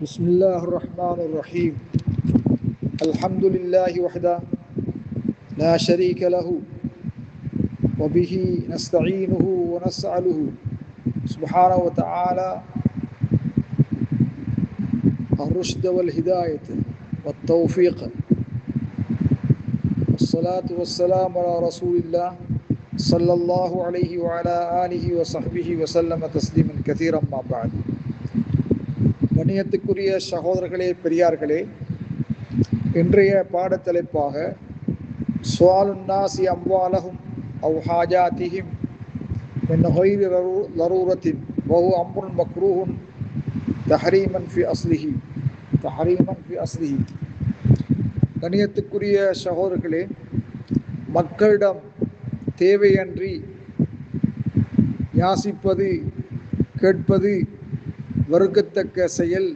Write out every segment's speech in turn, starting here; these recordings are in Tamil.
بسم الله الرحمن الرحيم الحمد لله وحده لا شريك له وبه نستعينه ونسأله سبحانه وتعالى الرشد والهداية والتوفيق والصلاة والسلام على رسول الله صلى الله عليه وعلى آله وصحبه وسلم تسليما كثيرا ما بعد. கண்ணியத்துக்குரிய சகோதரர்களே, பெரியார்களே, இன்றைய பாடத்தலைப்பாக சுவாலுன்னாசி அம்வாலஹும் அவ் ஹாஜாத்திஹிம் மின் கைரி லரூரத்தின் வஹு அம்ருன் மக்ரூஹுன் தஹரீமன் ஃபி அஸ்லிஹி. கண்ணியத்துக்குரிய சகோதரர்களே, மக்களிடம் தேவையன்றி யாசிப்பது, கேட்பது வெறுக்கத்தக்க செயல்.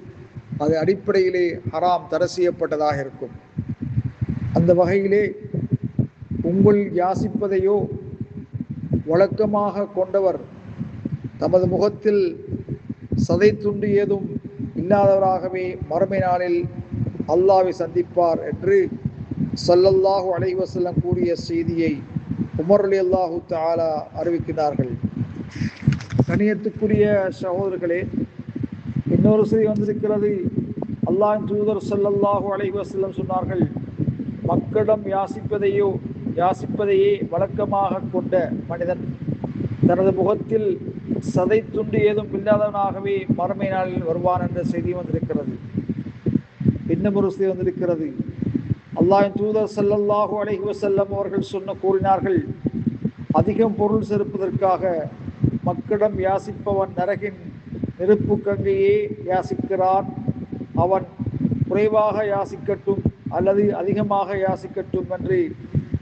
அது அடிப்படையிலே ஹராம், தடை செய்யப்பட்டதாக இருக்கும். அந்த வகையிலே உங்கள் யாசிப்பதையோ வழக்கமாக கொண்டவர் தமது முகத்தில் சதை துண்டு ஏதும் இல்லாதவராகவே மறுமை நாளில் அல்லாஹ்வை சந்திப்பார் என்று ஸல்லல்லாஹு அலைஹி வஸல்லம் கூறிய செய்தியை உமர் ரலியல்லாஹு தஆலா அறிவிக்கிறார்கள். கண்ணியத்துக்குரிய சகோதரர்களே, இன்னொரு செய்தி வந்திருக்கிறது. அல்லாஹ்வின் தூதர் ஸல்லல்லாஹு அலைஹி வஸல்லம் சொன்னார்கள், மக்களிடம் யாசிப்பதையே வழக்கமாக கொண்ட மனிதன் தனது முகத்தில் சதை துண்டு ஏதும் இல்லாதவனாகவே மறுமை நாளில் வருவான் என்ற செய்தி வந்திருக்கிறது. இன்னும் ஒரு செய்தி வந்திருக்கிறது. அல்லாஹ்வின் தூதர் ஸல்லல்லாஹு அலைஹி வஸல்லம் அவர்கள் கூறினார்கள், அதிகம் பொருள் சேர்ப்பதற்காக மக்களிடம் யாசிப்பவன் நரகின் நெருப்பு கங்கையே யாசிக்கிறான். அவன் குறைவாக யாசிக்கட்டும் அல்லது அதிகமாக யாசிக்கட்டும் என்று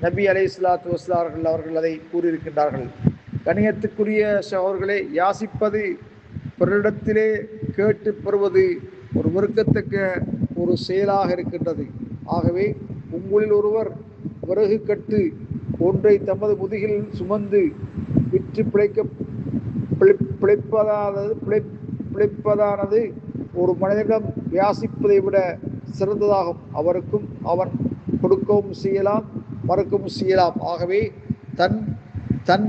நபி அலைஹிஸ்ஸலாத்து வஸ்ஸலாம் அவர்கள் அதை கூறியிருக்கின்றார்கள். கணியத்துக்குரிய சகோதரர்களே, யாசிப்பது, பிறரிடத்திலே கேட்டு பெறுவது ஒரு வெறுக்கத்தக்க ஒரு செயலாக இருக்கின்றது. ஆகவே உங்களில் ஒருவர் விறகு கட்டு ஒன்றை தமது முதுகில் சுமந்து விற்று பிழைப்பதானது ஒரு மனிதனிடம் யாசிப்பதை விட சிறந்ததாகும். அவருக்கும் அவன் கொடுக்கவும் செய்யலாம், மறுக்கவும் செய்யலாம். ஆகவே தன்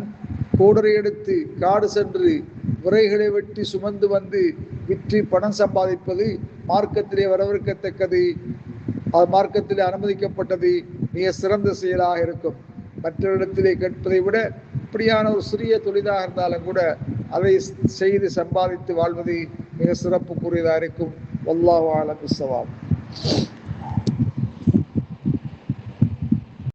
கோடரை எடுத்து காடு சென்று விறகுகளை வெட்டி சுமந்து வந்து விற்று பணம் சம்பாதிப்பது மார்க்கத்திலே வரவேற்கத்தக்கது, அது மார்க்கத்திலே அனுமதிக்கப்பட்டது, மிக சிறந்த செயலாக இருக்கும். மற்றவரிடத்திலே கேட்பதை விட இப்படியான ஒரு சிறிய தொழிலாக இருந்தாலும் கூட அதை செய்து சம்பாதித்து வாழ்வது மிக சிறப்புக்குரியதாக இருக்கும். வல்லாஹு அலம் பிஸ்ஸவாப்.